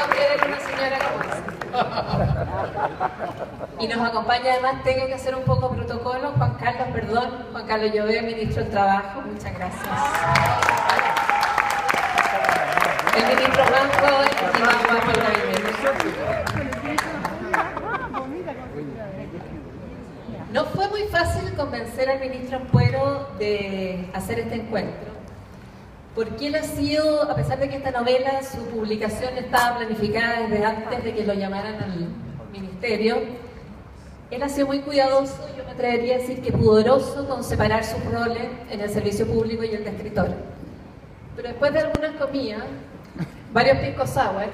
confiar en una señora como esa. Y nos acompaña además, tengo que hacer un poco protocolo, Juan Carlos Llobet, ministro del Trabajo, muchas gracias. El ministro Blanco y más guapo del gabinete. No fue muy fácil convencer al ministro Ampuero de hacer este encuentro, porque él ha sido, a pesar de que esta novela, su publicación estaba planificada desde antes de que lo llamaran al ministerio, él ha sido muy cuidadoso, yo me atrevería a decir que pudoroso, con separar sus roles en el servicio público y el de escritor. Pero después de algunas comidas, varios pisco sour,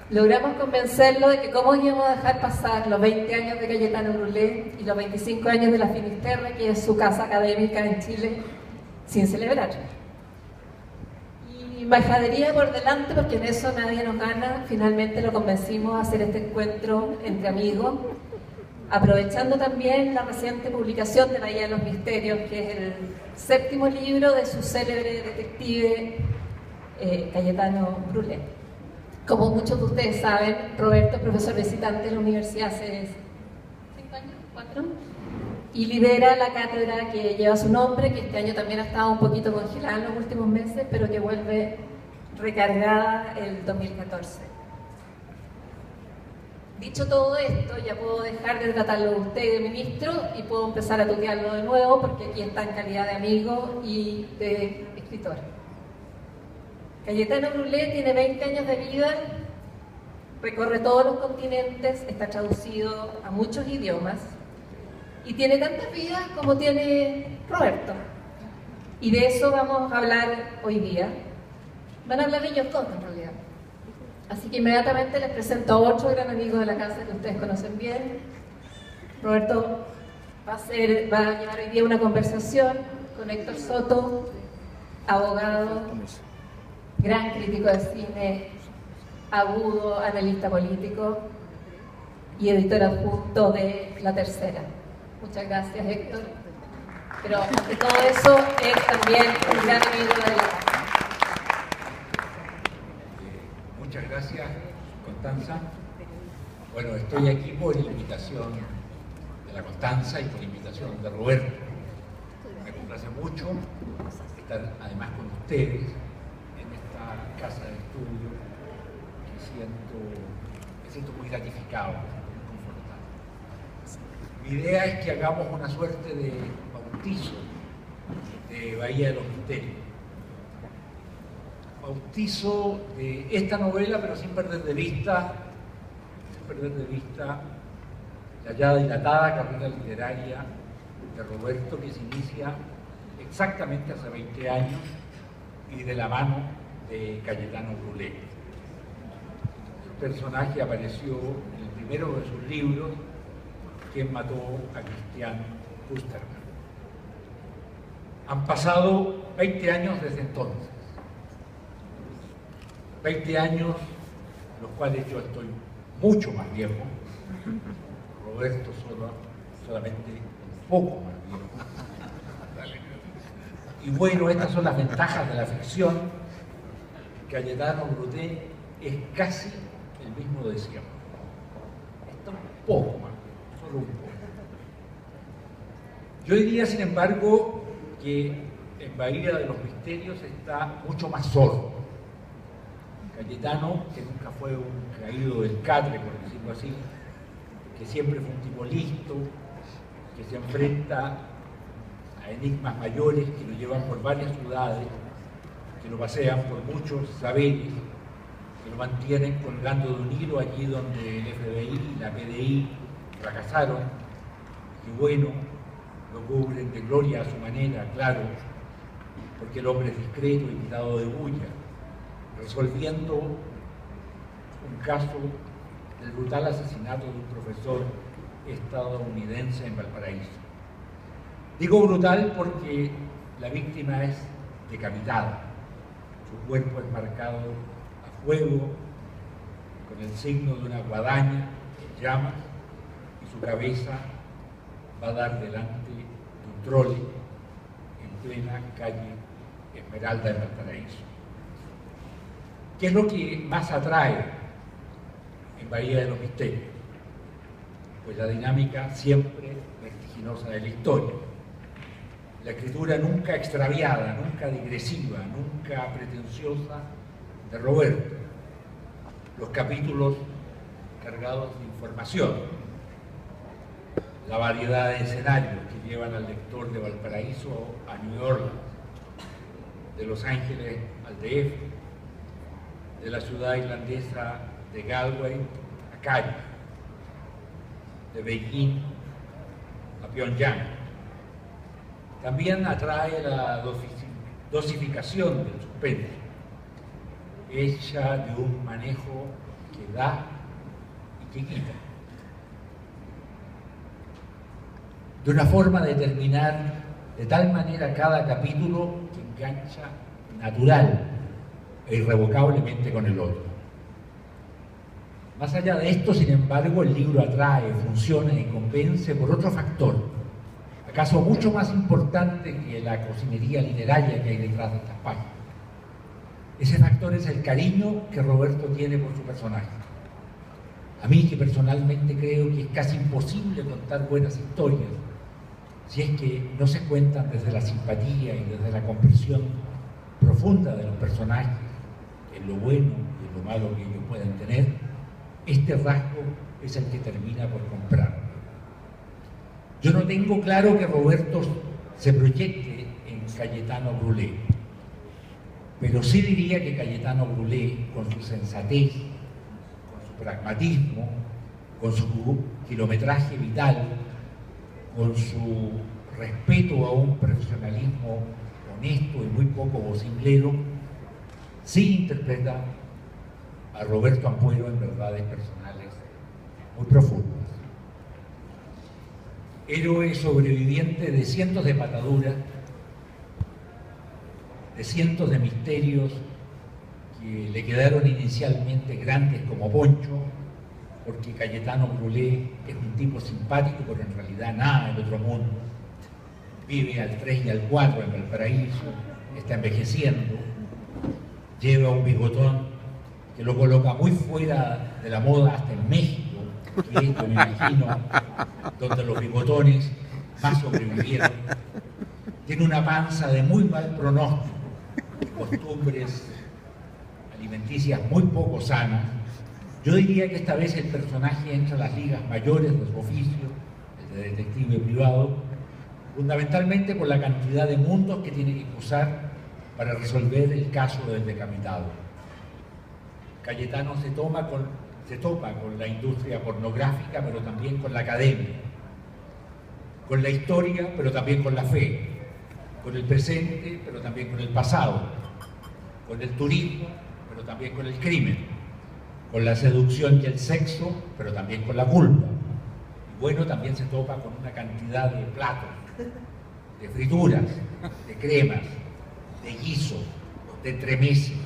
logramos convencerlo de que cómo íbamos a dejar pasar los 20 años de Cayetano Brulé y los 25 años de la Finisterre, que es su casa académica en Chile, sin celebrar. Y majadería por delante, porque en eso nadie nos gana, finalmente lo convencimos a hacer este encuentro entre amigos, aprovechando también la reciente publicación de Bahía de los Misterios, que es el 7º libro de su célebre detective Cayetano Brulé. Como muchos de ustedes saben, Roberto es profesor visitante en la universidad hace 5 años, 4, y lidera la cátedra que lleva su nombre, que este año también ha estado un poquito congelada en los últimos meses, pero que vuelve recargada el 2014. Dicho todo esto, ya puedo dejar de tratarlo de usted y de ministro y puedo empezar a tutearlo de nuevo, porque aquí está en calidad de amigo y de escritor. Cayetano Brulé tiene 20 años de vida, recorre todos los continentes, está traducido a muchos idiomas y tiene tantas vidas como tiene Roberto. Y de eso vamos a hablar hoy día. Van a hablar ellos todos en realidad. Así que inmediatamente les presento a otro gran amigo de la casa que ustedes conocen bien. Roberto va a llevar hoy día una conversación con Héctor Soto, abogado, gran crítico de cine, agudo, analista político y editor adjunto de La Tercera. Muchas gracias, Héctor. Pero ante todo eso, es también un gran amigo de la casa. Muchas gracias, Constanza. Bueno, estoy aquí por invitación de la Constanza y por invitación de Roberto. Me complace mucho estar además con ustedes casa de estudio, me siento muy gratificado, muy confortable. Mi idea es que hagamos una suerte de bautizo de Bahía de los Misterios. Bautizo de esta novela, pero sin perder de vista la ya dilatada carrera literaria de Roberto, que se inicia exactamente hace 20 años y de la mano de Cayetano Brulé. El personaje apareció en el primero de sus libros, Quien mató a Christian Fusterman. Han pasado 20 años desde entonces. 20 años, los cuales yo estoy mucho más viejo. Roberto solamente un poco más viejo. Y bueno, estas son las ventajas de la ficción. Cayetano Brulé es casi el mismo de siempre. Está un poco más, solo un poco. Yo diría, sin embargo, que en Bahía de los Misterios está mucho más solo. Cayetano, que nunca fue un caído del catre, por decirlo así, que siempre fue un tipo listo, que se enfrenta a enigmas mayores que lo llevan por varias ciudades, que lo pasean por muchos saberes, que lo mantienen colgando de un hilo allí donde el FBI y la PDI fracasaron, y bueno, lo cubren de gloria a su manera, claro, porque el hombre es discreto y quitado de bulla, resolviendo un caso del brutal asesinato de un profesor estadounidense en Valparaíso. Digo brutal porque la víctima es decapitada. Su cuerpo es marcado a fuego, con el signo de una guadaña en llamas, y su cabeza va a dar delante de un trole en plena calle Esmeralda de Valparaíso. ¿Qué es lo que más atrae Bahía de los Misterios, pues la dinámica siempre vertiginosa de la historia. La escritura nunca extraviada, nunca digresiva, nunca pretenciosa de Roberto. Los capítulos cargados de información. La variedad de escenarios que llevan al lector de Valparaíso a New Orleans, de Los Ángeles al DF, de la ciudad irlandesa de Galway a Cali, de Beijing a Pyongyang. También atrae la dosificación del suspenso, hecha de un manejo que da y que quita. De una forma de terminar de tal manera cada capítulo que engancha natural e irrevocablemente con el otro. Más allá de esto, sin embargo, el libro atrae, funciona y convence por otro factor, acaso mucho más importante que la cocinería literaria que hay detrás de estas páginas. Ese factor es el cariño que Roberto tiene por su personaje. A mí, que personalmente creo que es casi imposible contar buenas historias si es que no se cuentan desde la simpatía y desde la comprensión profunda de los personajes, en lo bueno y en lo malo que ellos puedan tener, este rasgo es el que termina por comprar. Yo no tengo claro que Roberto se proyecte en Cayetano Brulé, pero sí diría que Cayetano Brulé, con su sensatez, con su pragmatismo, con su kilometraje vital, con su respeto a un profesionalismo honesto y muy poco vocinglero, sí interpreta a Roberto Ampuero en verdades personales muy profundas. Héroe sobreviviente de cientos de pataduras, de cientos de misterios que le quedaron inicialmente grandes como Poncho, porque Cayetano Brulé es un tipo simpático, pero en realidad nada del otro mundo. Vive al 3 y al 4 en Valparaíso, está envejeciendo, lleva un bigotón que lo coloca muy fuera de la moda hasta en México, que esto me imagino, donde los bigotones más sobrevivieron. Tiene una panza de muy mal pronóstico, costumbres alimenticias muy poco sanas. Yo diría que esta vez el personaje entra a las ligas mayores de su oficio, el de detective privado, fundamentalmente por la cantidad de mundos que tiene que cruzar para resolver el caso del decapitado. Cayetano se topa con la industria pornográfica, pero también con la academia, con la historia, pero también con la fe, con el presente, pero también con el pasado, con el turismo, pero también con el crimen, con la seducción y el sexo, pero también con la culpa. Y bueno, también se topa con una cantidad de platos, de frituras, de cremas, de guisos, de entremeses,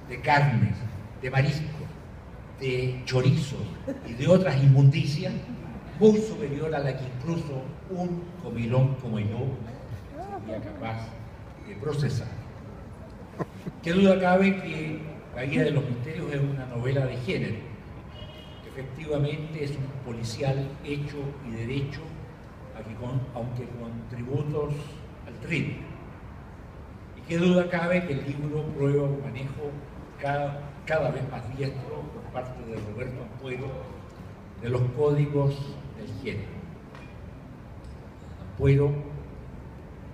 de carnes, de mariscos, de chorizos y de otras inmundicias muy superior a la que incluso un comilón como yo sería capaz de procesar. ¿Qué duda cabe que Bahía de los Misterios es una novela de género, que efectivamente es un policial hecho y derecho, aunque con tributos al thriller? ¿Y qué duda cabe que el libro prueba un manejo cada vez más diestro por parte de Roberto Ampuero de los códigos del género? Ampuero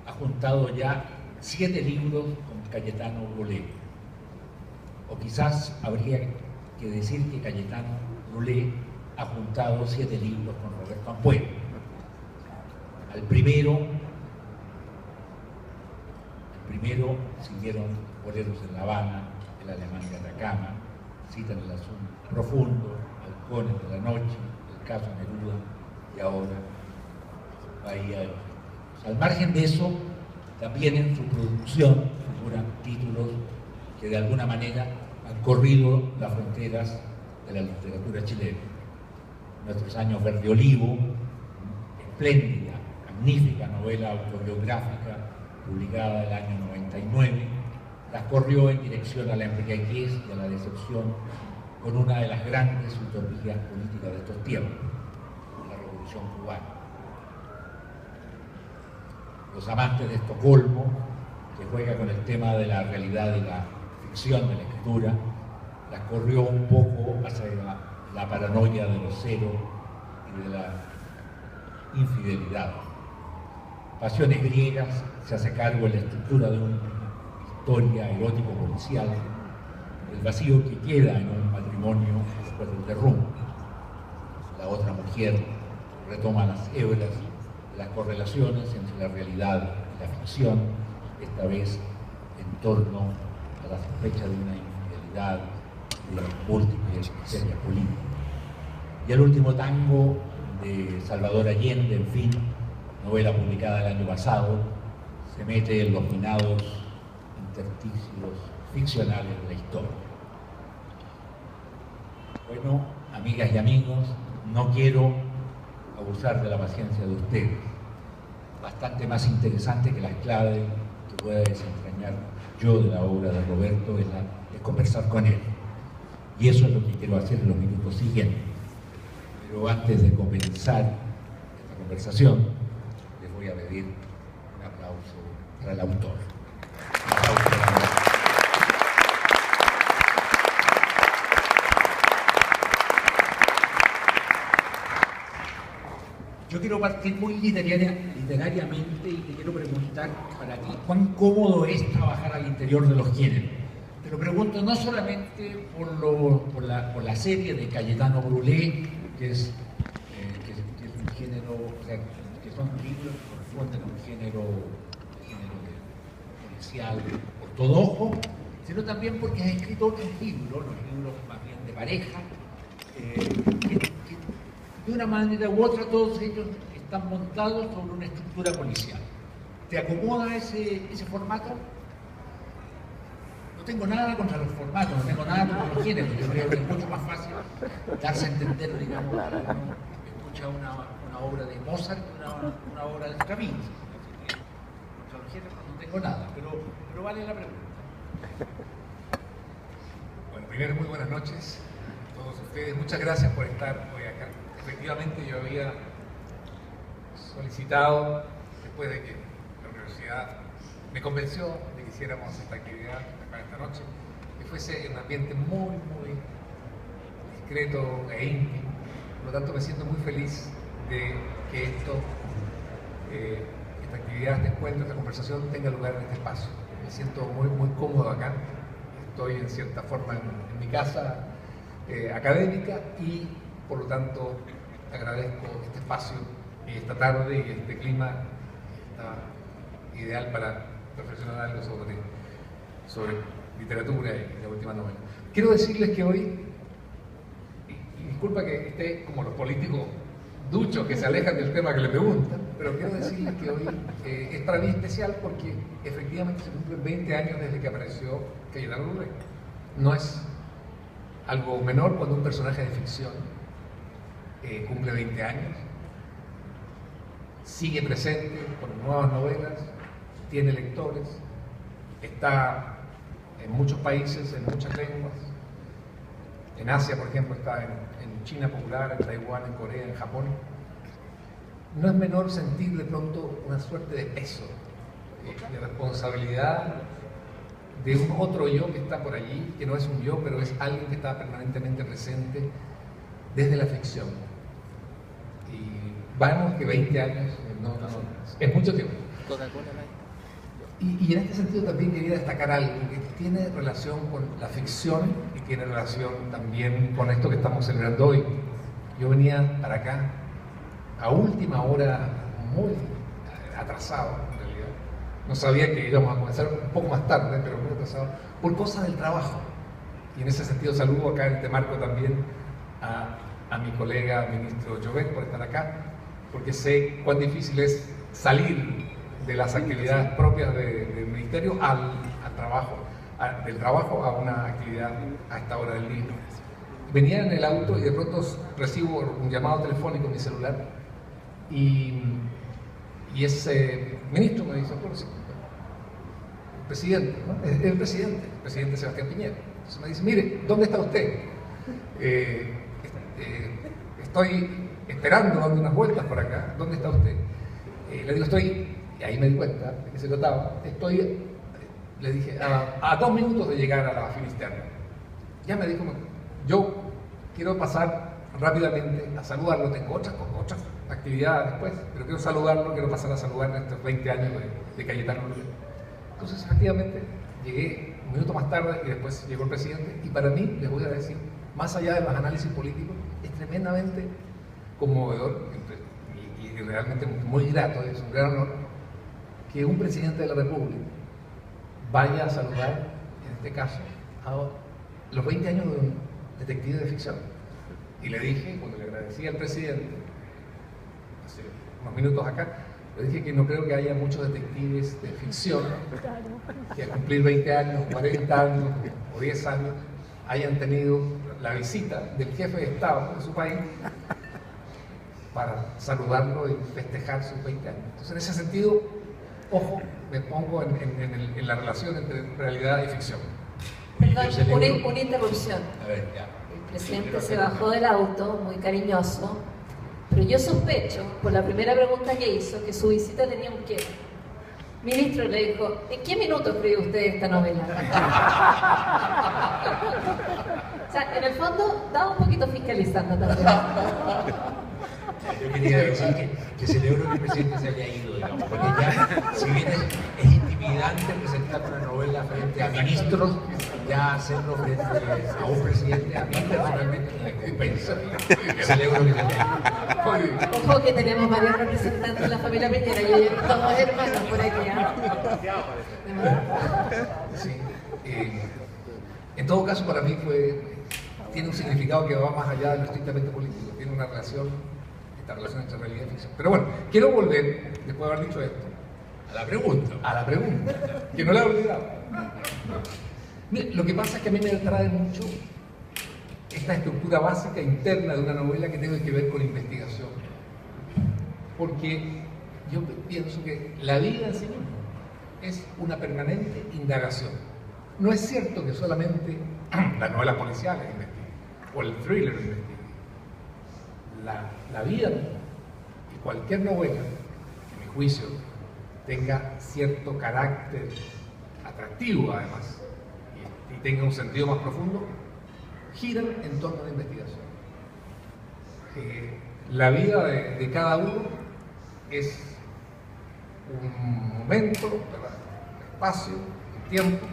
ha juntado ya 7 libros con Cayetano Brulé. O quizás habría que decir que Cayetano Brulé ha juntado 7 libros con Roberto Ampuero. Al primero siguieron Boleros en La Habana, El alemán de Atacama, Cita en el azul profundo, Halcones de la noche, El caso Neruda y ahora Bahía de los Misterios. Al margen de eso, también en su producción figuran títulos que de alguna manera han corrido las fronteras de la literatura chilena. Nuestros años verde olivo, espléndida, magnífica novela autobiográfica publicada el año 99, las corrió en dirección a la embriaguez y a la decepción con una de las grandes utopías políticas de estos tiempos, la Revolución Cubana. Los amantes de Estocolmo, que juega con el tema de la realidad y la ficción de la escritura, las corrió un poco hacia la paranoia de los ceros y de la infidelidad. Pasiones griegas se hace cargo en la estructura de una historia erótico policial, el vacío que queda en un matrimonio después del derrumbe. La otra mujer retoma las hebras, las correlaciones entre la realidad y la ficción, esta vez en torno a la sospecha de una infidelidad y de múltiples miserias políticas. Y el último tango de Salvador Allende, en fin, novela publicada el año pasado, se mete en los minados intersticios ficcionales de la historia. Bueno, amigas y amigos, no quiero abusar de la paciencia de ustedes. Bastante más interesante que las claves que pueda desentrañar yo de la obra de Roberto es conversar con él. Y eso es lo que quiero hacer en los minutos siguientes. Pero antes de comenzar esta conversación, les voy a pedir un aplauso para el autor. Un aplauso para el autor. Yo quiero partir muy literariamente y te quiero preguntar para ti, ¿cuán cómodo es trabajar al interior de los géneros? Te lo pregunto no solamente por la serie de Cayetano Brulé, que es un género, o sea, que son libros que corresponden a un género policial ortodoxo, sino también porque has escrito otros libros, los libros más bien de pareja, que de una manera u otra todos ellos están montados sobre una estructura policial. ¿Te acomoda ese formato? No tengo nada contra los formatos, no tengo nada contra los géneros. Yo creo que es mucho más fácil darse a entender, digamos, cuando uno escucha una obra de Mozart que una obra de Stravinsky. Así que contra los géneros no tengo nada, pero vale la pregunta. Bueno, primero muy buenas noches a todos ustedes. Muchas gracias por estar hoy acá. Efectivamente yo había solicitado, después de que la universidad me convenció de que hiciéramos esta actividad esta noche, que fuese en un ambiente muy discreto e íntimo. Por lo tanto me siento muy feliz de que esta actividad, este encuentro, esta conversación tenga lugar en este espacio. Me siento muy cómodo acá. Estoy en cierta forma en mi casa académica y por lo tanto agradezco este espacio y esta tarde y este clima está ideal para reflexionar algo sobre literatura y la última novela. Quiero decirles que hoy, y disculpa que esté como los políticos duchos que se alejan del tema que le preguntan, pero quiero decirles que hoy es para mí especial porque efectivamente se cumplen 20 años desde que apareció Cayetano Brulé. No es algo menor cuando un personaje de ficción cumple 20 años, sigue presente con nuevas novelas, tiene lectores, está en muchos países, en muchas lenguas. En Asia, por ejemplo, está en China popular, en Taiwán, en Corea, en Japón. No es menor sentir de pronto una suerte de peso, de responsabilidad de un otro yo que está por allí, que no es un yo, pero es alguien que está permanentemente presente desde la ficción. Y vamos que 20 años es mucho tiempo. Y en este sentido también quería destacar algo que tiene relación con la ficción y tiene relación también con esto que estamos celebrando hoy. Yo venía para acá a última hora, muy atrasado en realidad. No sabía que íbamos a comenzar un poco más tarde, pero muy atrasado, por cosas del trabajo. Y en ese sentido saludo acá en este marco también a mi colega ministro Llobet por estar acá, porque sé cuán difícil es salir de las actividades propias del ministerio al trabajo, del trabajo a una actividad a esta hora del día. Venía en el auto y de pronto recibo un llamado telefónico en mi celular y ese ministro me dice, bueno, sí, el presidente Sebastián Piñera. Entonces me dice, mire, ¿dónde está usted? Estoy esperando dando unas vueltas por acá. ¿Dónde está usted? Le digo, estoy, y ahí me di cuenta de que se notaba, le dije, a 2 minutos de llegar a la Finisterra. Ya me dijo, yo quiero pasar rápidamente a saludarlo, tengo otras actividades después, pero quiero saludarlo, quiero pasar a saludar en estos 20 años de Cayetano. Entonces, efectivamente, llegué un minuto más tarde y después llegó el presidente, y para mí, les voy a decir, más allá de los análisis políticos, es tremendamente conmovedor y realmente muy grato, es un gran honor que un presidente de la República vaya a saludar, en este caso, a los 20 años de un detective de ficción. Y le dije, cuando le agradecí al presidente, hace unos minutos acá, le dije que no creo que haya muchos detectives de ficción que al cumplir 20 años, 40 años o 10 años hayan tenido la visita del jefe de Estado de su país para saludarlo y festejar sus 20 años. Entonces, en ese sentido, ojo, me pongo en la relación entre realidad y ficción. Perdón, una interrupción. A ver, ya. El presidente se bajó del auto, muy cariñoso, pero yo sospecho, por la primera pregunta que hizo, que su visita tenía un qué. Ministro le dijo, ¿en qué minutos cree usted esta novela? O sea, en el fondo, estaba un poquito fiscalizando también. Yo quería decir que celebro que el presidente se haya ido, digamos, porque ya, si bien es intimidante presentar una novela frente a ministros, ya hacerlo frente a un presidente, a mí personalmente me compensa. Celebro que se haya ido. Ojo que tenemos varios representantes de la familia Piñera, yo ya todos hermanos por aquí. Sí. En todo caso, para mí tiene un significado que va más allá de lo estrictamente político, tiene una relación, esta relación entre realidad y ficción. Pero bueno, quiero volver, después de haber dicho esto, a la pregunta, que no la he olvidado. Lo que pasa es que a mí me atrae mucho esta estructura básica interna de una novela que tiene que ver con investigación. Porque yo pienso que la vida en sí misma es una permanente indagación. No es cierto que solamente las novelas policiales investiguen, o el thriller investigue. La vida y cualquier novela, en mi juicio, tenga cierto carácter atractivo además, y tenga un sentido más profundo, giran en torno a la investigación. La vida de cada uno es un momento, un espacio, un tiempo,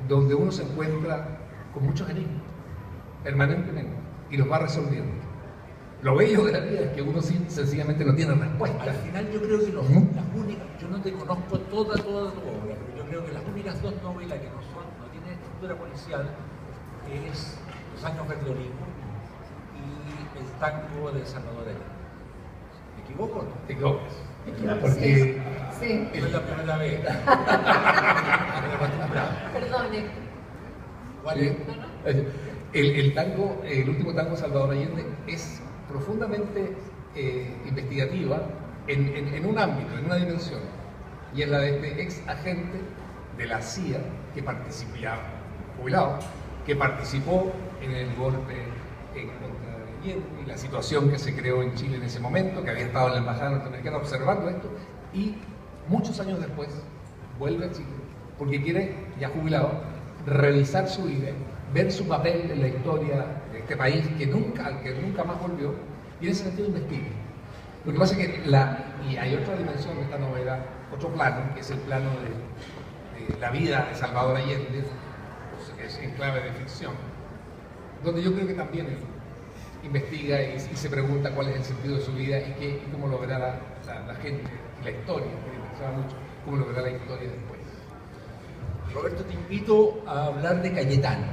donde uno se encuentra con muchos enigmas, permanentemente, y los va resolviendo. Lo bello de la vida es que uno sencillamente no tiene respuesta. Al final yo creo que las únicas, yo no te conozco toda tu obra, pero yo creo que las únicas 2 novelas que no tienen estructura policial es Los años verdolinos y El tango de Salvador Allende. ¿Me equivoco o no? Te equivocas. Porque Sí. No es la primera vez. Perdone. ¿Cuál es? el tango, el último tango de Salvador Allende es profundamente investigativa en un ámbito, en una dimensión, y es la de este ex agente de la CIA que participó, ya jubilado, que participó en el golpe contra Allende y la situación que se creó en Chile en ese momento, que había estado en la embajada norteamericana observando esto, y muchos años después vuelve a Chile porque quiere, ya jubilado, revisar su vida, ver su papel en la historia de este país al que nunca más volvió, y en ese sentido investiga. Lo que pasa es que y hay otra dimensión de esta novela, otro plano, que es el plano de la vida de Salvador Allende, que es en clave de ficción, donde yo creo que también él investiga y se pregunta cuál es el sentido de su vida y cómo lo verá la gente, la historia, que me interesaba mucho, cómo lo verá la historia después. Roberto, te invito a hablar de Cayetano.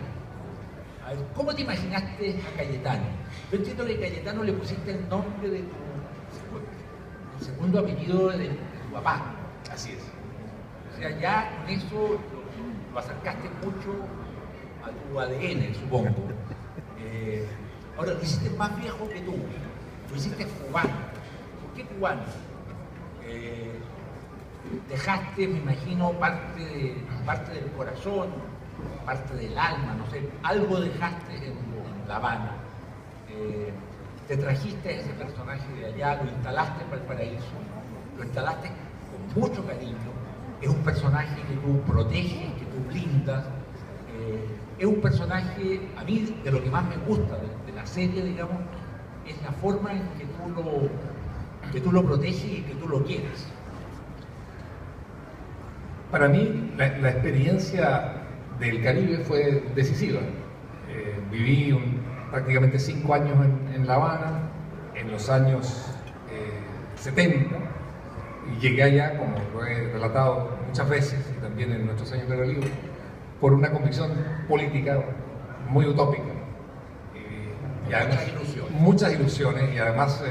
A ver, ¿cómo te imaginaste a Cayetano? Yo entiendo que a Cayetano le pusiste el nombre de el segundo apellido de tu papá. Así es. O sea, ya con eso lo acercaste mucho a tu ADN, supongo. Ahora, lo hiciste más viejo que tú. Lo hiciste cubano. ¿Por qué cubano? Dejaste, me imagino, parte del corazón, parte del alma, no sé, algo dejaste en La Habana. Te trajiste a ese personaje de allá, lo instalaste en Valparaíso, lo instalaste con mucho cariño. Es un personaje que tú proteges, que tú blindas. Es un personaje, a mí, de lo que más me gusta de la serie, digamos, es la forma en que tú lo proteges y que tú lo quieres. Para mí, la experiencia del Caribe fue decisiva. Viví prácticamente 5 años en La Habana, en los años 70, y llegué allá, como lo he relatado muchas veces, y también en nuestros años de religión, por una convicción política muy utópica. Y además, muchas ilusiones, y además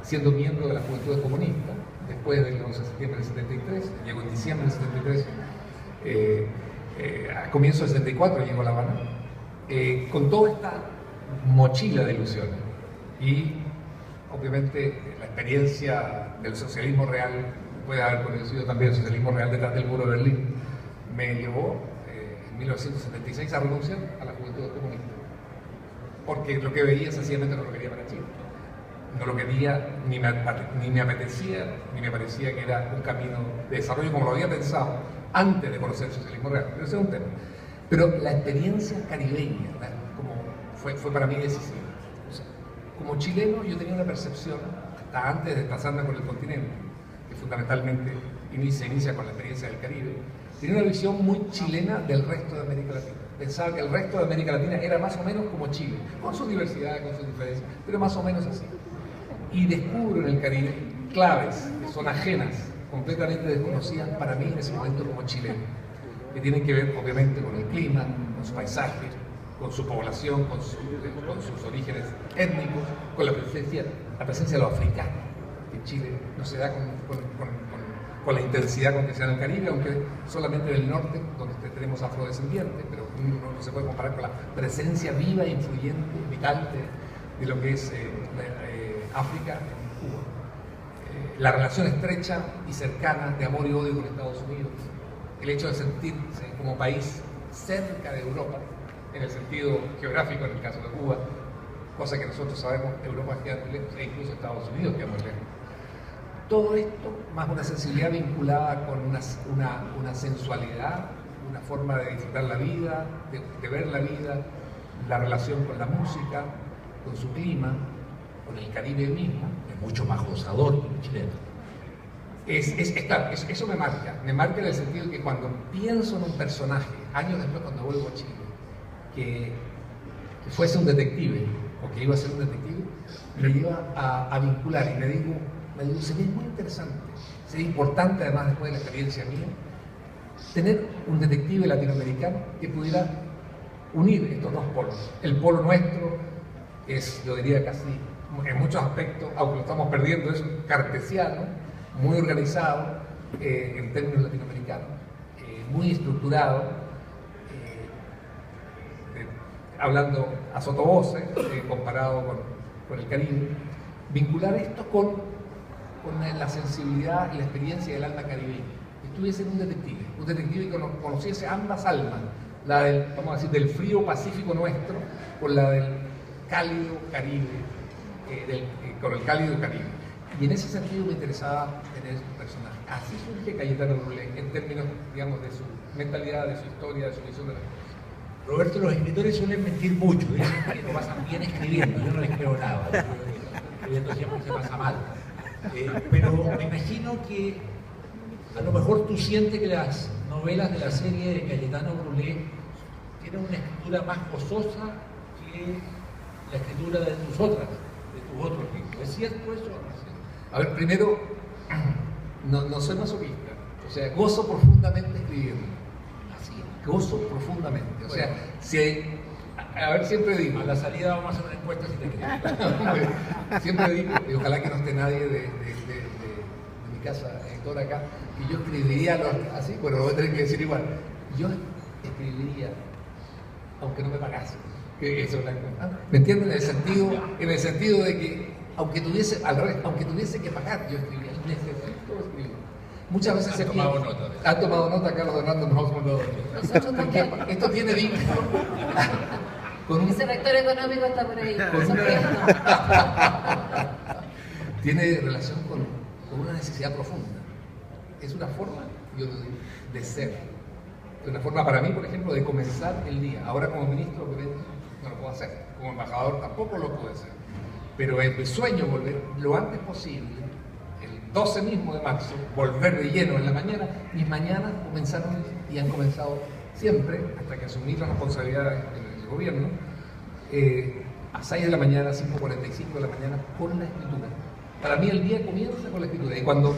siendo miembro de las Juventudes Comunistas, después del 11 de septiembre del 73, llego en diciembre del 73, a comienzo del 74 llego a La Habana, con toda esta mochila de ilusiones. Y obviamente la experiencia del socialismo real, puede haber conocido también el socialismo real detrás del muro de Berlín, me llevó en 1976 a renunciar a la Juventud Comunista, porque lo que veía sencillamente no lo quería para Chile. No lo quería, ni me apetecía, ni me parecía que era un camino de desarrollo como lo había pensado antes de conocer el socialismo real. Pero ese es un tema. Pero la experiencia caribeña fue para mí decisiva. O sea, como chileno yo tenía una percepción, hasta antes de pasarme por el continente, que fundamentalmente se inicia con la experiencia del Caribe, tenía una visión muy chilena del resto de América Latina. Pensaba que el resto de América Latina era más o menos como Chile, con su diversidad, con sus diferencias, pero más o menos así. Y descubro en el Caribe claves que son ajenas, completamente desconocidas para mí en ese momento como chileno, que tienen que ver obviamente con el clima, con su paisaje, con su población, con sus orígenes étnicos, con la presencia de los africanos, que en Chile no se da con la intensidad con que se da en el Caribe, aunque solamente en el norte, donde tenemos afrodescendientes, pero no se puede comparar con la presencia viva, influyente, vital de lo que es África en Cuba. La relación estrecha y cercana de amor y odio con Estados Unidos, el hecho de sentirse como país cerca de Europa, en el sentido geográfico en el caso de Cuba, cosa que nosotros sabemos, Europa queda muy lejos, e incluso Estados Unidos queda muy lejos. Todo esto, más una sensibilidad vinculada con una sensualidad, una forma de disfrutar la vida, de ver la vida, la relación con la música, con su clima, con el Caribe mismo. Es mucho más gozador que el chileno. Claro, eso me marca en el sentido de que cuando pienso en un personaje, años después cuando vuelvo a Chile, que fuese un detective, o que iba a ser un detective, me lleva a vincular y me digo, sería muy interesante, sería importante además después de la experiencia mía, tener un detective latinoamericano que pudiera unir estos dos polos. El polo nuestro es, yo diría casi, en muchos aspectos, aunque lo estamos perdiendo, es cartesiano, muy organizado en términos latinoamericanos, muy estructurado, hablando a sotovoce, comparado con el Caribe. Vincular esto con la sensibilidad y la experiencia del alma caribeña. Estuviese un detective que conociese ambas almas, la del, vamos a decir, del frío pacífico nuestro, con la del cálido Caribe, con el cálido Caribe. Y en ese sentido me interesaba tener un personaje. Así surge Cayetano Brulé, en términos, digamos, de su mentalidad, de su historia, de su visión de las cosas. Roberto, los escritores suelen mentir mucho, dicen que lo pasan bien escribiendo, yo no les creo nada, escribiendo siempre se pasa mal. Pero me imagino que a lo mejor tú sientes que las novelas de la serie de Cayetano Brulé tienen una escritura más gozosa que la escritura de tus otros libros. ¿Es cierto eso o no es cierto? A ver, primero, no soy masoquista, o sea, gozo profundamente escribiendo. Así, gozo profundamente. O sea, a ver, siempre digo. A la salida vamos a hacer una encuesta si te crees. Siempre digo, y ojalá que no esté nadie de mi casa editora acá, y yo escribiría así, bueno, lo voy a tener que decir igual. Yo escribiría, aunque no me pagase. Que eso es ¿me entienden? En el sentido de que, aunque tuviese, al revés, aunque tuviese que pagar, yo escribiría. Necesito escribir. Muchas veces han tomado nota, Carlos Hernando nos ha mandado. Esto tiene vínculo. Ese rector económico está por ahí. Tiene relación con una necesidad profunda. Es una forma, yo lo digo, de ser. Es una forma para mí, por ejemplo, de comenzar el día. Ahora como ministro no lo puedo hacer. Como embajador tampoco lo puedo hacer. Pero es mi sueño volver lo antes posible, el 12 mismo de marzo, volver de lleno en la mañana. Mis mañanas comenzaron y han comenzado siempre, hasta que asumí la responsabilidad en el gobierno, a 6 de la mañana, 5:45 de la mañana, con la escritura. Para mí el día comienza con la escritura. Y cuando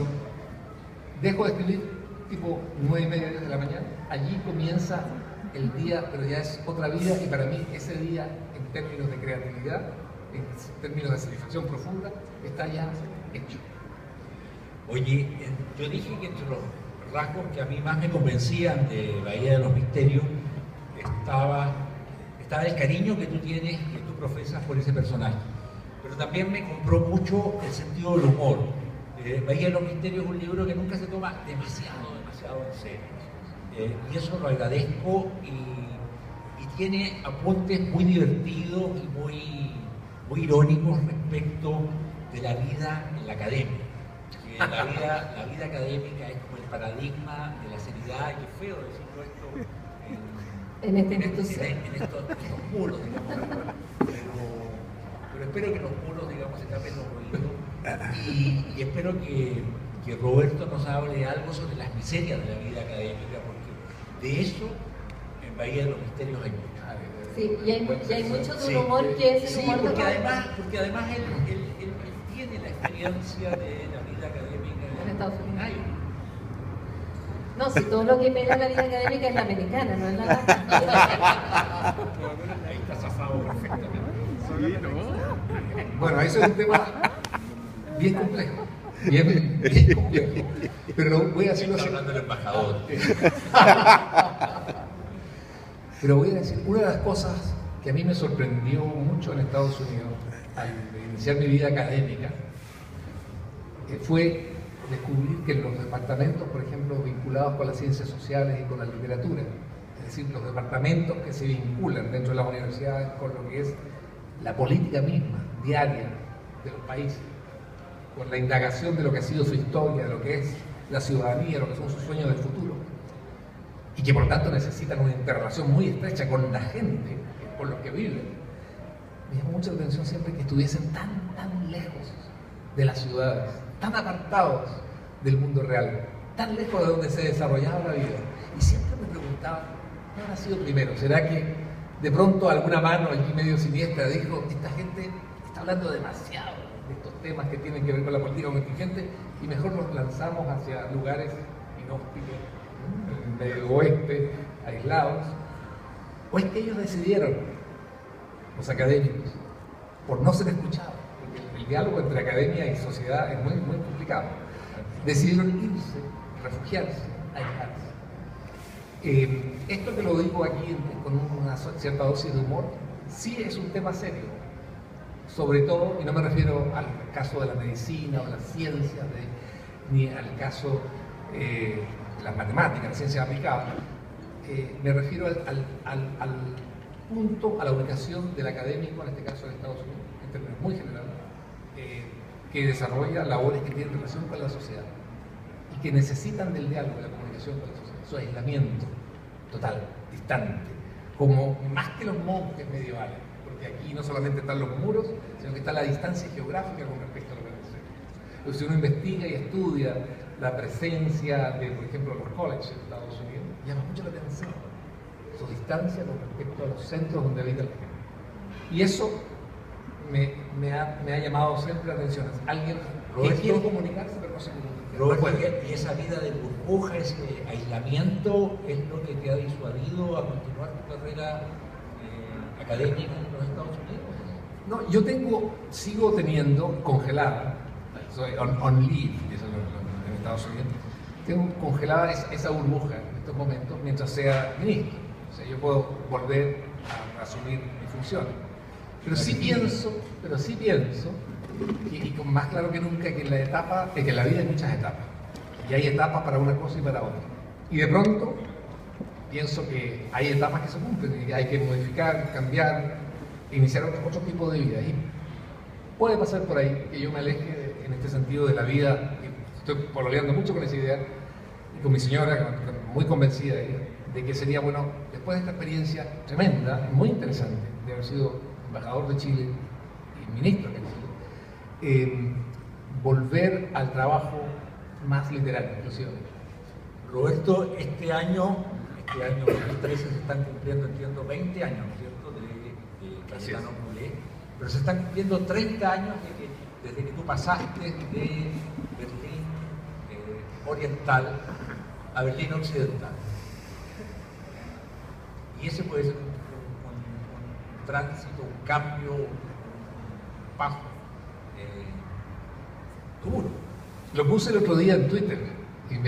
dejo de escribir, tipo 9:30 de la mañana, allí comienza el día, pero ya es otra vida. Y para mí ese día, en términos de creatividad, en términos de satisfacción profunda, está ya hecho. Oye, yo dije que entre los rasgos que a mí más me convencían de Bahía de los Misterios estaba el cariño que tú tienes, que tú profesas por ese personaje. Pero también me compró mucho el sentido del humor. Bahía de los Misterios es un libro que nunca se toma demasiado en serio. Y eso lo agradezco, y tiene apuntes muy divertidos y muy irónicos respecto de la vida en la academia. La vida académica es como el paradigma de la seriedad, y es feo decirlo esto en esta institución. En estos muros, digamos. Pero espero que los muros, digamos, se tapen los oídos, y espero que Roberto nos hable algo sobre las miserias de la vida académica, porque de eso en Bahía de los Misterios hay mucho. Sí, y hay mucho de un humor que es el humor porque además él tiene la experiencia de la vida académica en Estados Unidos. Ay. No, si todo lo que pega la vida académica es la americana, no es la latina. Ahí está zafado perfectamente. Sí, ¿no? Bueno, eso es un tema bien complejo. Bien complejo. Pero voy a decirlo Está así. hablando el embajador. Pero voy a decir, una de las cosas que a mí me sorprendió mucho en Estados Unidos al iniciar mi vida académica fue descubrir que en los departamentos, por ejemplo, vinculados con las ciencias sociales y con la literatura, es decir, los departamentos que se vinculan dentro de las universidades con lo que es la política misma, diaria, de los países, con la indagación de lo que ha sido su historia, de lo que es la ciudadanía, lo que son sus sueños del futuro, y que por tanto necesitan una interrelación muy estrecha con la gente, con los que viven. Me llamó mucho la atención siempre que estuviesen tan lejos de las ciudades, tan apartados del mundo real, tan lejos de donde se desarrollaba la vida. Y siempre me preguntaba, ¿qué habrá sido primero? ¿Será que de pronto alguna mano allí medio siniestra dijo, esta gente está hablando demasiado de estos temas que tienen que ver con la política contingente, y mejor nos lanzamos hacia lugares inhóspitos, en el medio oeste, aislados? ¿O es que ellos decidieron, los académicos, por no ser escuchados, porque el diálogo entre academia y sociedad es muy complicado, decidieron irse, refugiarse, aislarse? Esto que lo digo aquí con una cierta dosis de humor, sí es un tema serio, sobre todo, y no me refiero al caso de la medicina o las ciencias, ni al caso de las matemáticas, las ciencias aplicadas. Me refiero al punto, a la ubicación del académico, en este caso en Estados Unidos, en términos muy generales, que desarrolla labores que tienen relación con la sociedad y que necesitan del diálogo, de la comunicación con la sociedad. Su aislamiento total, distante, como más que los monjes medievales, porque aquí no solamente están los muros, sino que está la distancia geográfica con respecto a lo que sucede. Entonces, si uno investiga y estudia la presencia de, por ejemplo, los colleges en Estados Unidos, llama mucho la atención su distancia con respecto a los centros donde habita la gente. Y eso me ha llamado siempre la atención. Alguien que quiere comunicarse, pero no se comunica. Roberto, y esa vida de burbuja, ese aislamiento, es lo que te ha disuadido a continuar tu carrera académica en los Estados Unidos. No, yo sigo teniendo congelada, soy on leave, eso en Estados Unidos, tengo congelada esa burbuja en estos momentos mientras sea ministro. O sea, yo puedo volver a asumir mi función. Pero sí pienso, y con más claro que nunca, que en la vida hay muchas etapas. Y hay etapas para una cosa y para otra. Y de pronto pienso que hay etapas que se cumplen y hay que modificar, cambiar, iniciar otro tipo de vida. Y puede pasar por ahí que yo me aleje en este sentido de la vida, y estoy pololeando mucho con esa idea, y con mi señora, muy convencida de ella, de que sería bueno, después de esta experiencia tremenda, muy interesante, de haber sido embajador de Chile y ministro de Chile, volver al trabajo más literario, inclusive. Roberto, este año 2013 se están cumpliendo, entiendo, 20 años, ¿no es cierto?, de Cayetano Brulé, pero se están cumpliendo 30 años desde que tú pasaste de Berlín oriental a Berlín occidental. Y ese puede ser un tránsito, un cambio, un paso duro. Lo puse el otro día en Twitter y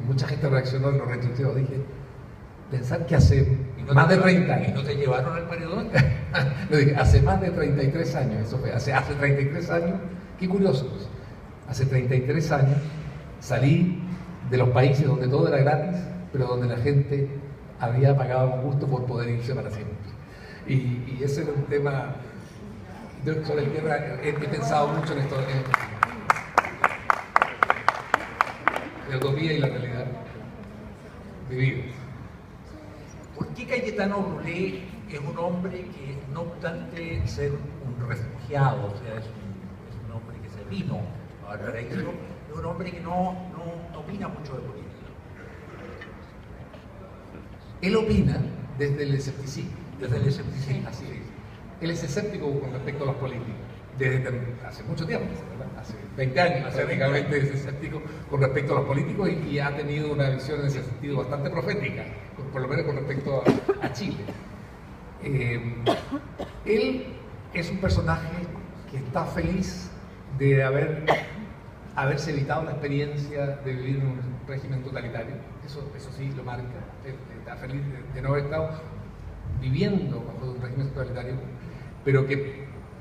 mucha gente reaccionó, lo retuiteó. Dije, pensar que hace más de 30 años. ¿Y no te llevaron al paredón? Lo dije, hace más de 33 años, eso fue, hace 33 años, qué curioso, pues, hace 33 años salí de los países donde todo era gratis, pero donde la gente había pagado un gusto por poder irse para siempre. Y ese era un tema sobre el que he pensado mucho en esto. La utopía y la realidad vividas. ¿Por qué Cayetano Brulé es un hombre que, no obstante ser un refugiado, o sea, es un hombre que se vino a Valparaíso, es un hombre que no opina mucho de política? Él opina desde el escepticismo. Desde el escepticismo. Así es. Él es escéptico con respecto a los políticos. Desde hace mucho tiempo, ¿verdad? Hace 20 años, prácticamente es escéptico con respecto a los políticos y ha tenido una visión en ese sentido bastante profética, por lo menos con respecto a Chile. Él es un personaje que está feliz de haberse evitado la experiencia de vivir en un régimen totalitario. Eso sí lo marca. Él está feliz de no haber estado viviendo bajo un régimen totalitario, pero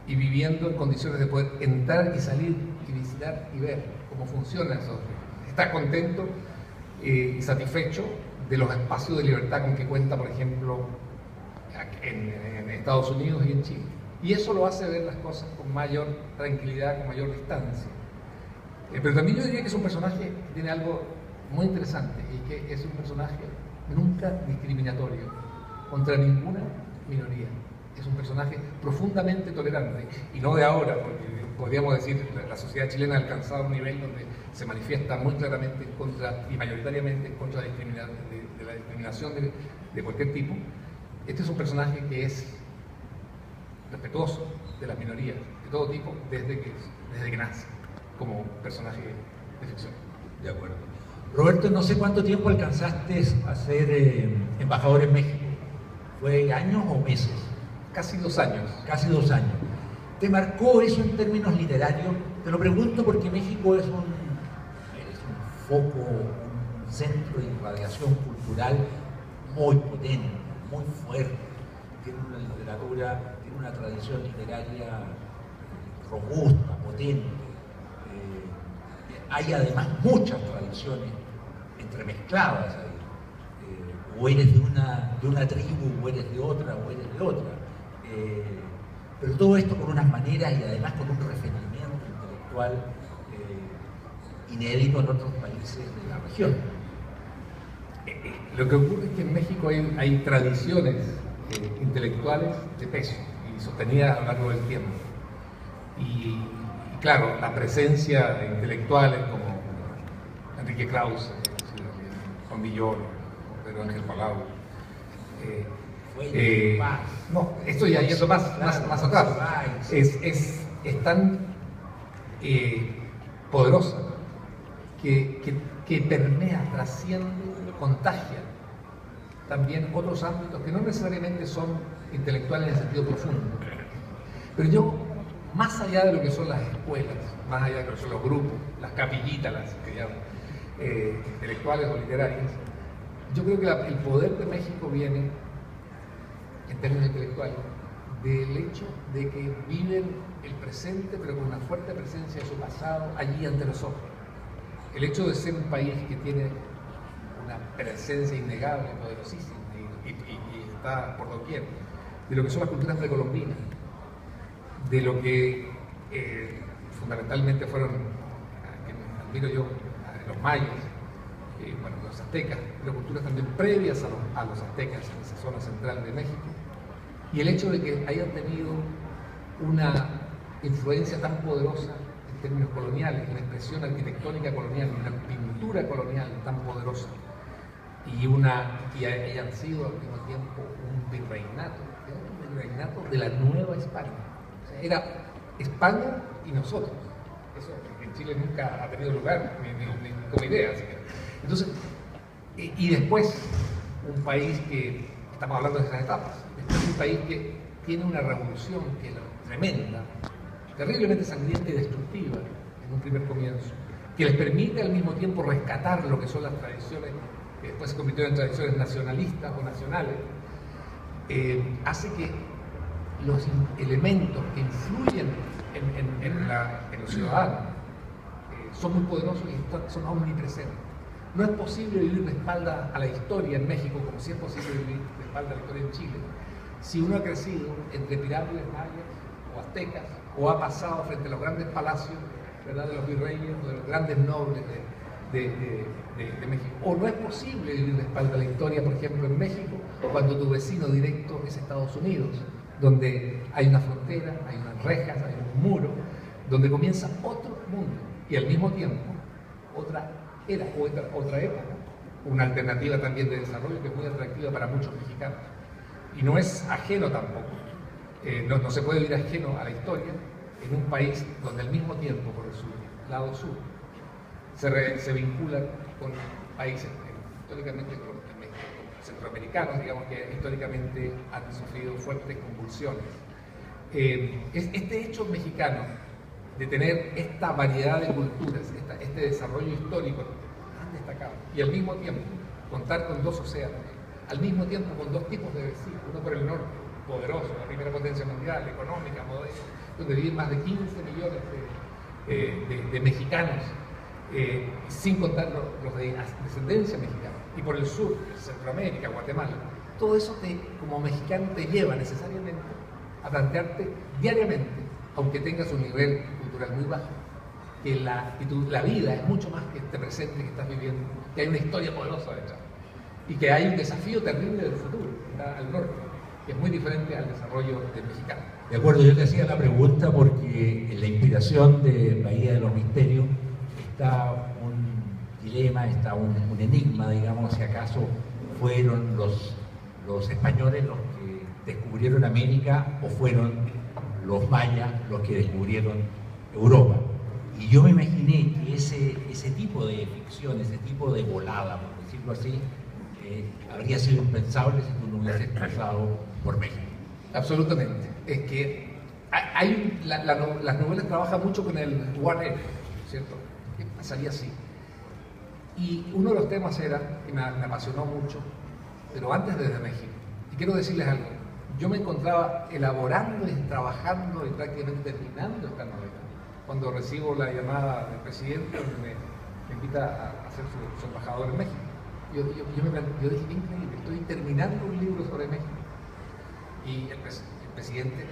y viviendo en condiciones de poder entrar y salir y visitar y ver cómo funciona eso. Está contento y satisfecho de los espacios de libertad con que cuenta, por ejemplo, en Estados Unidos y en Chile. Y eso lo hace ver las cosas con mayor tranquilidad, con mayor distancia. Pero también yo diría que es un personaje que tiene algo muy interesante y que es un personaje nunca discriminatorio contra ninguna minoría. Es un personaje profundamente tolerante, y no de ahora, porque podríamos decir que la sociedad chilena ha alcanzado un nivel donde se manifiesta muy claramente en contra y mayoritariamente en contra de la discriminación de cualquier tipo. Este es un personaje que es respetuoso de las minorías, de todo tipo, desde que nace, como personaje de ficción. De acuerdo. Roberto, no sé cuánto tiempo alcanzaste a ser embajador en México. ¿Fue años o meses? Casi 2 años. Casi 2 años. ¿Te marcó eso en términos literarios? Te lo pregunto porque México es un foco, un centro de irradiación cultural muy potente, muy fuerte. Tiene una literatura, tiene una tradición literaria robusta, potente. Hay además muchas tradiciones entremezcladas ahí. O eres de una tribu, o eres de otra, o eres de otra. Pero todo esto con unas maneras y además con un refinamiento intelectual inédito en otros países de la región. Lo que ocurre es que en México hay tradiciones intelectuales de peso y sostenidas a lo largo del tiempo. Y claro, la presencia de intelectuales como Enrique Krause, Juan Villoro, Pedro Ángel Palau. No, esto ya yendo más atrás. Es tan poderosa que permea, trasciende, contagia también otros ámbitos que no necesariamente son intelectuales en el sentido profundo. Pero yo, más allá de lo que son las escuelas, más allá de lo que son los grupos, las capillitas, las que llaman, intelectuales o literarias, yo creo que el poder de México viene, en términos intelectuales, del hecho de que viven el presente, pero con una fuerte presencia de su pasado allí ante los ojos. El hecho de ser un país que tiene una presencia innegable, poderosísima, y está por doquier, de lo que son las culturas precolombinas, de lo que fundamentalmente fueron, que admiro yo, los mayas, bueno, los aztecas, pero culturas también previas a los aztecas en esa zona central de México, y el hecho de que hayan tenido una influencia tan poderosa en términos coloniales, una expresión arquitectónica colonial, una pintura colonial tan poderosa, y hayan sido al mismo tiempo un virreinato de la Nueva España. O sea, era España y nosotros. Eso en Chile nunca ha tenido lugar, ni como idea. Así que. Entonces, y después, un país que, estamos hablando de esas etapas, después un país que tiene una revolución que es tremenda, terriblemente sangrienta y destructiva en un primer comienzo, que les permite al mismo tiempo rescatar lo que son las tradiciones, que después se convirtieron en tradiciones nacionalistas o nacionales, hace que los elementos que influyen en los ciudadanos son muy poderosos y son omnipresentes. No es posible vivir de espalda a la historia en México, como sí es posible vivir de espalda a la historia en Chile, si uno ha crecido entre pirámides mayas o aztecas, o ha pasado frente a los grandes palacios, ¿verdad?, de los virreyes o de los grandes nobles de México. O no es posible vivir de espalda a la historia, por ejemplo, en México, cuando tu vecino directo es Estados Unidos, donde hay una frontera, hay unas rejas, hay un muro, donde comienza otro mundo y al mismo tiempo otra era, otra época, una alternativa también de desarrollo que es muy atractiva para muchos mexicanos. Y no es ajeno tampoco, no se puede vivir ajeno a la historia en un país donde al mismo tiempo, por el lado sur, se vinculan con países históricamente centroamericanos, digamos, que históricamente han sufrido fuertes convulsiones. Este hecho mexicano de tener esta variedad de culturas, este desarrollo histórico tan destacado, y al mismo tiempo contar con dos océanos, al mismo tiempo con dos tipos de vecinos, uno por el norte, poderoso, la primera potencia mundial, económica, moderna, donde viven más de 15 millones de mexicanos, sin contar los de descendencia mexicana, y por el sur, Centroamérica, Guatemala. Todo eso como mexicano te lleva necesariamente a plantearte diariamente, aunque tengas un nivel cultural muy bajo, que la vida es mucho más que este presente que estás viviendo, que hay una historia poderosa detrás, y que hay un desafío terrible del futuro, que está al norte, que es muy diferente al desarrollo del mexicano. De acuerdo, yo te hacía la pregunta porque en la inspiración de Bahía de los Misterios está un dilema, está un enigma, digamos, si acaso fueron los españoles los que descubrieron América o fueron los mayas los que descubrieron Europa. Y yo me imaginé que ese tipo de ficción, ese tipo de volada, por decirlo así, habría sido impensable si tú no hubieses pasado por México. Absolutamente. Es que las novelas trabajan mucho con el what if, ¿cierto? ¿Qué pasaría así? Y uno de los temas era, y me apasionó mucho, pero antes desde México. Y quiero decirles algo, yo me encontraba elaborando y trabajando y prácticamente terminando esta novela, cuando recibo la llamada del presidente donde me invita a ser su embajador en México. Yo dije, qué increíble, estoy terminando un libro sobre México. Y el presidente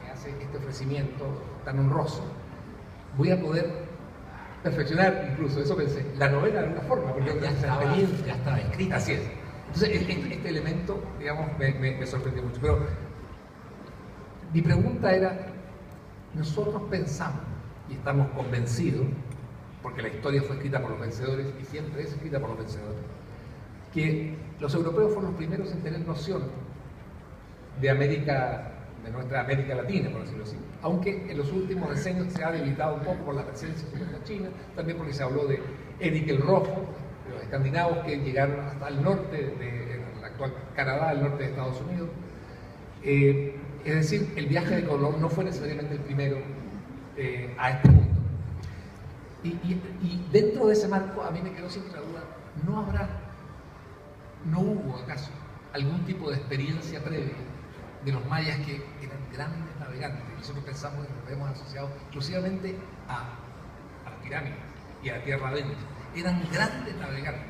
me hace este ofrecimiento tan honroso. Voy a poder perfeccionar, incluso, eso pensé, la novela de alguna forma, porque ya estaba escrita. Así es. Entonces, este elemento, digamos, me sorprendió mucho. Pero mi pregunta era, nosotros pensamos, y estamos convencidos, porque la historia fue escrita por los vencedores, y siempre es escrita por los vencedores, que los europeos fueron los primeros en tener noción de América, de nuestra América Latina, por decirlo así. Aunque en los últimos decenios se ha debilitado un poco por la presencia de China, también porque se habló de Erik el Rojo, de los escandinavos que llegaron hasta el norte del actual Canadá, al norte de Estados Unidos. Es decir, el viaje de Colón no fue necesariamente el primero a este mundo. Y dentro de ese marco a mí me quedó siempre la duda, ¿no hubo acaso algún tipo de experiencia previa de los mayas que eran grandes navegantes? Nosotros pensamos que nos hemos asociado exclusivamente a las pirámides y a la tierra adentro. Eran grandes navegantes.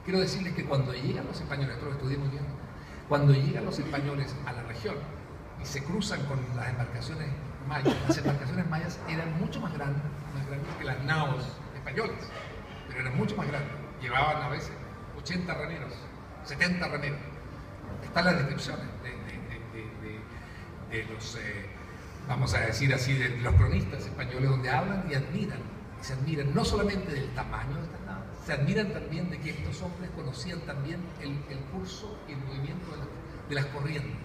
Quiero decirles que cuando llegan los españoles, esto lo estuvimos viendo, Cuando llegan los españoles a la región y se cruzan con las embarcaciones mayas eran mucho más grandes que las naos españolas, pero eran mucho más grandes. Llevaban a veces 80 remeros, 70 remeros. Están las descripciones de los, vamos a decir así, de los cronistas españoles, donde hablan y se admiran no solamente del tamaño de estas naves, se admiran también de que estos hombres conocían también el curso y el movimiento de las corrientes.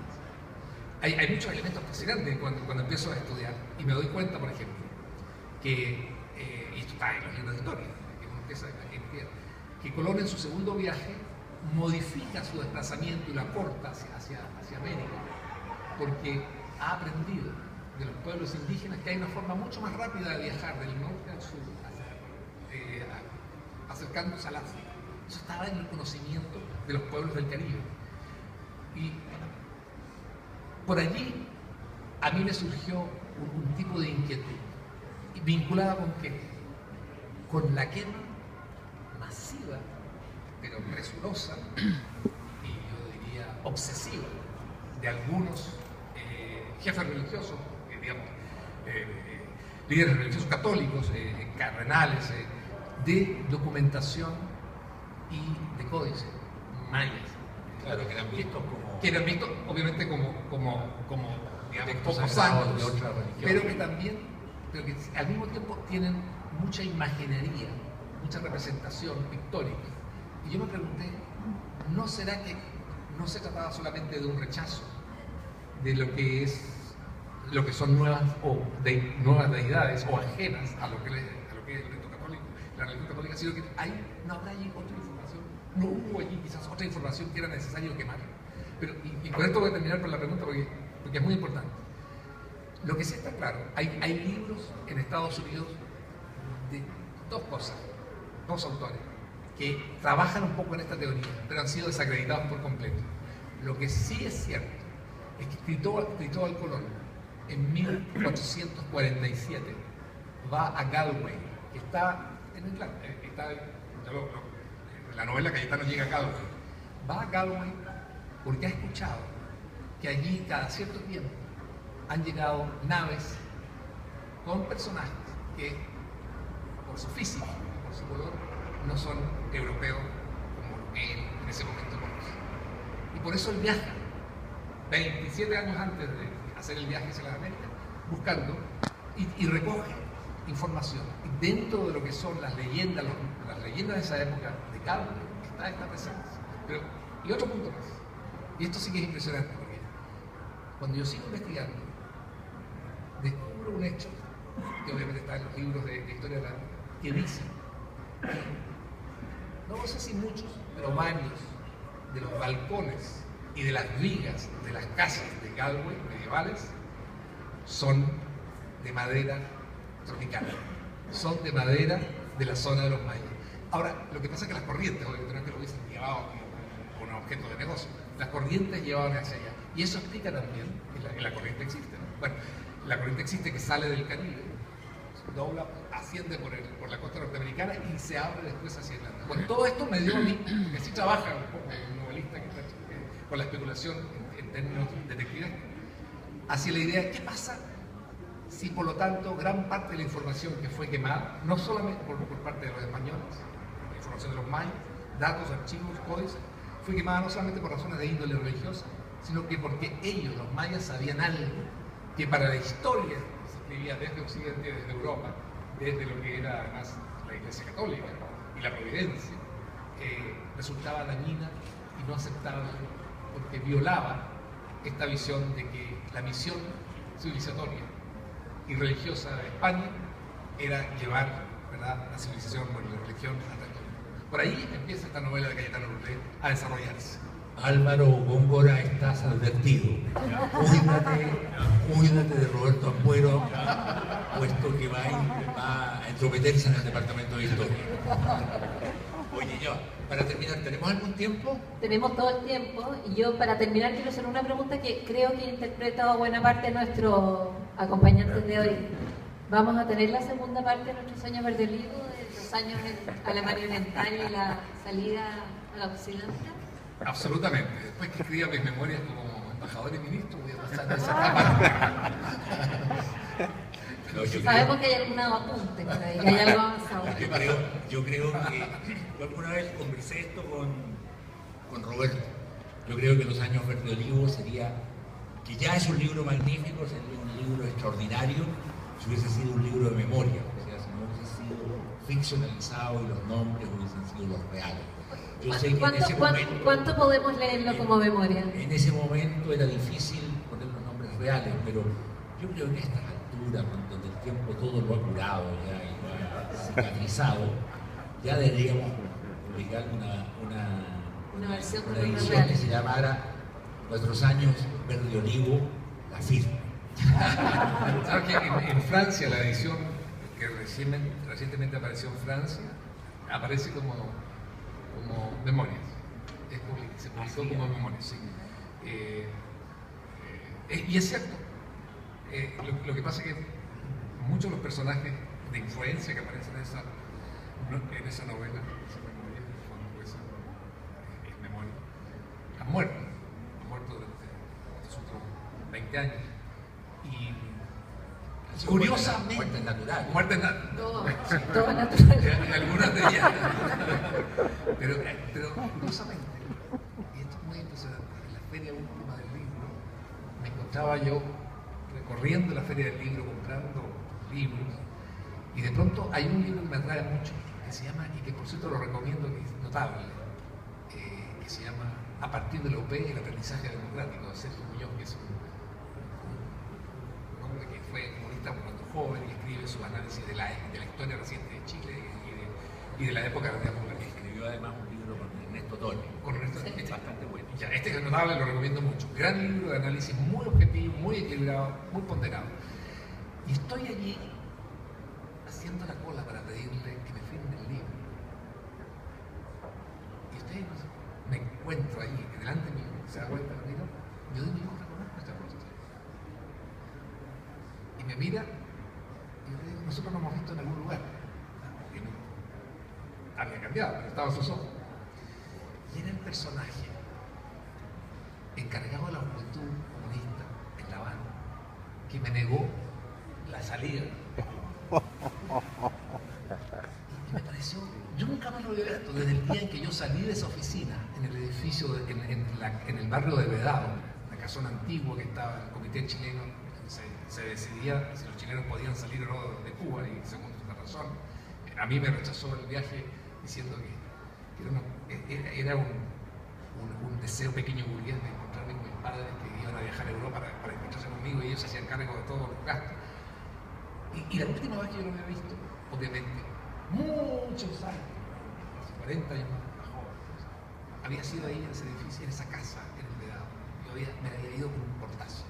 Hay muchos elementos fascinantes cuando empiezo a estudiar y me doy cuenta, por ejemplo, que, y esto está en los libros de historia, que uno empieza a entender, que Colón en su segundo viaje modifica su desplazamiento y lo acorta hacia América, porque ha aprendido de los pueblos indígenas que hay una forma mucho más rápida de viajar del norte al sur, acercándose al África. Eso estaba en el conocimiento de los pueblos del Caribe. Y por allí a mí me surgió un tipo de inquietud, vinculada con qué? Con la quema masiva, pero presurosa, y yo diría obsesiva, de algunos jefes religiosos, digamos, líderes religiosos católicos, cardenales, de documentación y de códices mayas. Claro, que eran vistos como... Que eran vistos, obviamente, como digamos, pocos años, de otra religión. pero que al mismo tiempo tienen mucha imaginería, mucha representación pictórica. Y yo me pregunté, ¿no será que no se trataba solamente de un rechazo de lo que son nuevas deidades o ajenas a lo que es el rito católico, la religión católica, sino que no habrá allí otra información, no hubo allí quizás otra información que era necesario quemar? Pero, y con esto voy a terminar con la pregunta porque es muy importante. Lo que sí está claro, hay libros en Estados Unidos de dos autores, que trabajan un poco en esta teoría, pero han sido desacreditados por completo. Lo que sí es cierto es que Cristóbal Colón, en 1447, va a Galway, que está en Irlanda, la novela Cayetano llega a Galway. Va a Galway porque ha escuchado que allí cada cierto tiempo han llegado naves con personajes que, por su físico, por su color, no son europeos como él en ese momento conoce. Y por eso él viaja 27 años antes de hacer el viaje hacia las Américas, buscando y recoge información. Y dentro de lo que son las leyendas de esa época de Galway está esta presencia. Y otro punto más, y esto sí que es impresionante, porque cuando yo sigo investigando, descubro un hecho, que obviamente está en los libros de historia de la época, que dice que, no sé si muchos, pero varios de los balcones y de las vigas de las casas de Galway medievales son de madera tropical, son de madera de la zona de los mayas. Ahora, lo que pasa es que las corrientes, obviamente no es que lo hubiesen llevado como un objeto de negocio, las corrientes llevaban hacia allá. Y eso explica también que la corriente existe, ¿no? Bueno, la corriente existe que sale del Caribe, dobla, asciende por la costa norteamericana y se abre después hacia Irlanda. Bueno, todo esto me dio a mí, que sí trabaja un poco un novelista que está con la especulación en términos detectivescos, hacia la idea de qué pasa si por lo tanto gran parte de la información que fue quemada, no solamente por parte de los españoles, la información de los mayas, datos, archivos, códices, fue quemada no solamente por razones de índole religiosa, sino que porque ellos, los mayas, sabían algo que para la historia que se escribía desde Occidente, desde Europa, desde lo que era además la Iglesia Católica y la Providencia, resultaba dañina y no aceptable porque violaba esta visión de que la misión civilizatoria y religiosa de España era llevar, ¿verdad?, la civilización por la religión hasta el mundo. Por ahí empieza esta novela de Cayetano Urré a desarrollarse. Álvaro Góngora, estás advertido. Cuídate de Roberto Ampuero, puesto que va a entrometerse en el departamento de historia. Oye, yo, para terminar, ¿tenemos algún tiempo? Tenemos todo el tiempo y yo para terminar quiero hacer una pregunta que creo que interpreta a buena parte de nuestros acompañantes de hoy. Vamos a tener la segunda parte de nuestro sueño verde olivo, de los años a la marioneta y la salida a la occidente. Absolutamente. Después que escriba mis memorias como embajador y ministro, voy a pasar de esa capa. No, Sabemos que hay algunos apuntes por ahí, que hay algo avanzado. yo creo que yo alguna vez conversé esto con Roberto. Yo creo que Los años verde olivo sería, que ya es un libro magnífico, sería un libro extraordinario si hubiese sido un libro de memoria, o sea, si no hubiese sido ficcionalizado y los nombres hubiesen sido los reales. Yo sé que en ese momento, ¿Cuánto podemos leerlo como memoria? en ese momento era difícil poner los nombres reales, pero yo creo que a estas alturas, donde el tiempo todo lo ha curado ya y lo ha cicatrizado, ya deberíamos publicar Una versión con una nombres edición que reales. se llamara Nuestros años verde olivo, la firma. ¿Sabes que en Francia la edición que recientemente apareció en Francia aparece como memorias? Se publicó como memorias, sí. Y es cierto. Lo que pasa es que muchos de los personajes de influencia que aparecen en esa novela, esa memoria, en el fondo, es memoria, han muerto desde estos otros 20 años. Y curiosamente, muertes naturales. Todo natural. en algunas de ellas. Pero curiosamente, y esto es muy impresionante, en la feria última del libro me encontraba yo recorriendo la feria del libro, comprando libros, y de pronto hay un libro que me atrae mucho, que se llama, y que por cierto lo recomiendo, que es notable, que se llama A partir de la UP, el aprendizaje democrático, de Sergio Muñoz, que es un hombre que fue comunista cuando joven y escribe su análisis de la historia reciente de Chile y de la época de la República. Escribió además un libro con Ernesto Torres. Con Ernesto, Sí. es bastante bueno. Ya, este que es notable, lo recomiendo mucho. Gran libro de análisis, muy objetivo, muy equilibrado, muy ponderado. Y estoy allí haciendo la cola para pedirle que me firme el libro. Y ustedes me encuentro ahí, que delante mío, se da vuelta, me miro, yo de mi hijo reconozco este rostro. Y me mira, y yo le digo, nosotros nos hemos visto en algún lugar. Porque no había cambiado, pero estaba sus ojos. Y era el personaje encargado de la juventud comunista en La Habana, que me negó la salida. Y me pareció, yo nunca más lo había visto, desde el día en que yo salí de esa oficina, en el edificio, en el barrio de Vedado, la casona antigua que estaba el comité chileno, se decidía si los chilenos podían salir o no de Cuba, y según esta razón, a mí me rechazó el viaje diciendo que era un deseo pequeño burgués de encontrarme con mis padres que iban a viajar a Europa para encontrarse conmigo, y ellos se hacían cargo de todos los gastos. Y la última vez que yo lo había visto, obviamente, muchos años, hace 40 años más joven, había sido ahí en ese edificio, en esa casa, en el Vedado. Yo me había ido con un portazo.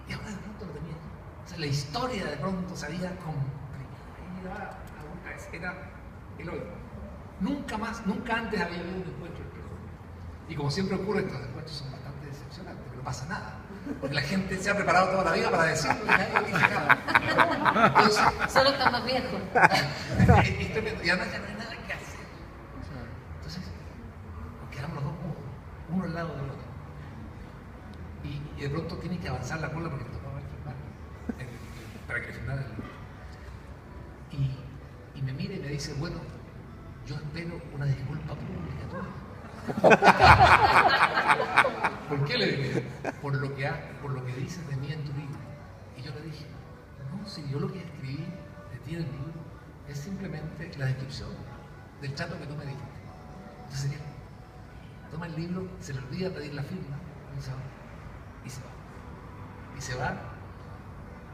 Y ahora de pronto lo tenía aquí. O sea, la historia de pronto se había comprimida. Era el hoy. Nunca antes había habido un encuentro del perdón. Y como siempre ocurre, estos encuentros son bastante decepcionantes, pero no pasa nada. Porque la gente se ha preparado toda la vida para decirlo y nadie dice nada. Entonces, Solo están más viejos. es tremendo. Y además ya no hay nada que hacer. Entonces, nos quedamos los dos mudos, uno al lado del otro. Y de pronto tiene que avanzar la cola porque le tocaba firmar, para que le firmara el libro. Y me mira y me dice, bueno, yo espero una disculpa pública tuya. ¿Por qué le dije? Por lo que dices de mí en tu libro. Y yo le dije, no, si yo lo que escribí de ti en el libro es simplemente la descripción del trato que tú me diste. Entonces él toma el libro, se le olvida pedir la firma, y se va. Y se va,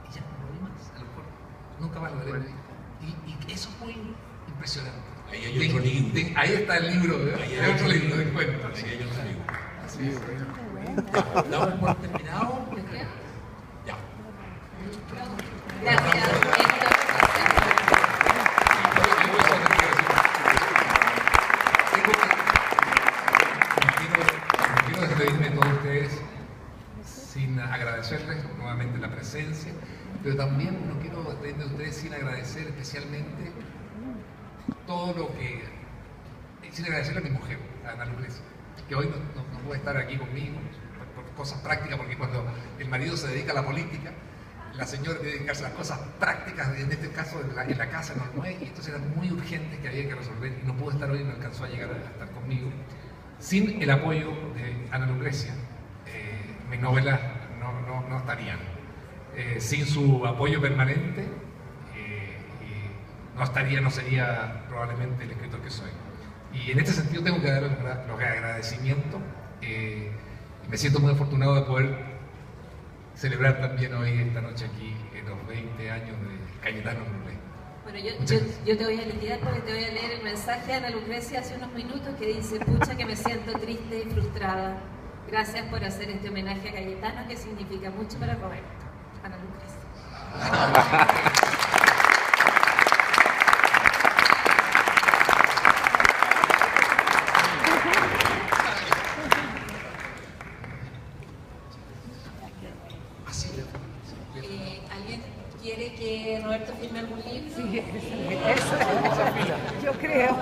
y ya no lo vi más, a lo mejor nunca más lo veré en mi vida. Y eso es muy impresionante. Ahí hay otro libro. Ahí está el libro, Ahí hay otro libro de cuentos. Ahí hay otro libro. Así es. ¿Damos por terminado? Ya. Gracias. Quiero despedirme de todos ustedes sin agradecerles nuevamente la presencia, pero también no quiero despedirme de ustedes sin agradecer especialmente todo lo que... sin agradecerle a mi mujer, a Ana Lucrecia, que hoy no puede estar aquí conmigo por cosas prácticas, porque cuando el marido se dedica a la política, la señora tiene que dedicarse a las cosas prácticas, en este caso en la casa, en Olmué, y entonces eran muy urgentes que había que resolver y no pudo estar hoy, no alcanzó a llegar a estar conmigo. Sin el apoyo de Ana Lucrecia, mis novelas no estarían. Sin su apoyo permanente, no sería probablemente el escritor que soy. Y en este sentido tengo que dar los agradecimientos. Me siento muy afortunado de poder celebrar también hoy, esta noche aquí, en los 20 años de Cayetano Brulé. Bueno, yo te voy a liquidar porque te voy a leer el mensaje de Ana Lucrecia hace unos minutos que dice: pucha que me siento triste y frustrada. Gracias por hacer este homenaje a Cayetano que significa mucho para Roberto. Ana Lucrecia. ¿Alguien quiere que Roberto firme algún libro? Sí, eso es. Yo creo.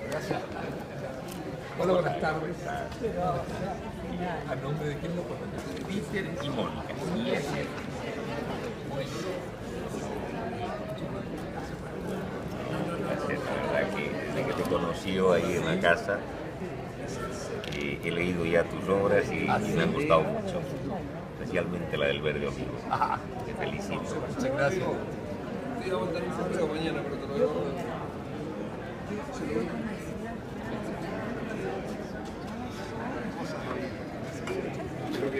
Gracias. Hola, buenas tardes. ¿A nombre de quién lo conocen? Peter y Mónica. La verdad que desde que te conocí yo ahí en la casa, he leído ya tus obras y me han gustado mucho, especialmente la del Verde Amigo. Te felicito. Muchas gracias. Te iba a mandar un correo mañana, pero te lo voy a mandar. Creo que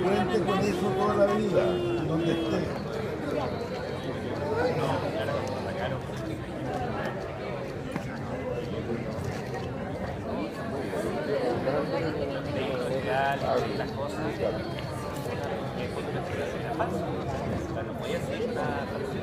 Cuente con eso toda la vida, donde esté. Las cosas.